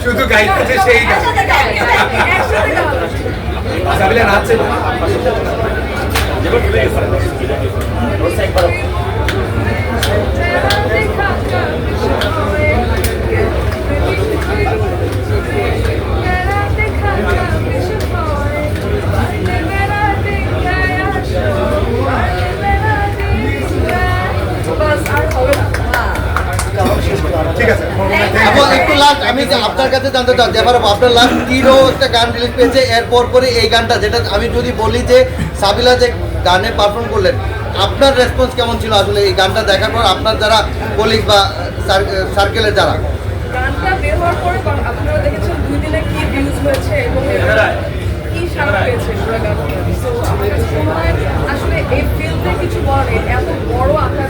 শুধু গাইতেছে সেই গান সাবিলা নাচছে না ঠিক আছে একটু লাস্ট আমি আপনার কাছে জানতে চাই এবার আপনার লাস্ট টিরও একটা গান রিলিজ পেয়েছে এরপর পরে এই গানটা যেটা আমি যদি বলি যে সাবিলা যে গানে পারফর্ম করলেন আপনার রেসপন্স কেমন ছিল আসলে এই গানটা দেখার পর আপনার যারা কলিগ বা সার্কেলের যারা গানটা বের হওয়ার পরে আপনারা দেখেছেন 2 দিনে কি ভিউজ হয়েছে এবং কি সাড়া পেয়েছে পুরো গানটা। সো আমার কাছে মনে হয় আসলে এই ফিল্মে কিছু বলার নেই, এত বড় আকার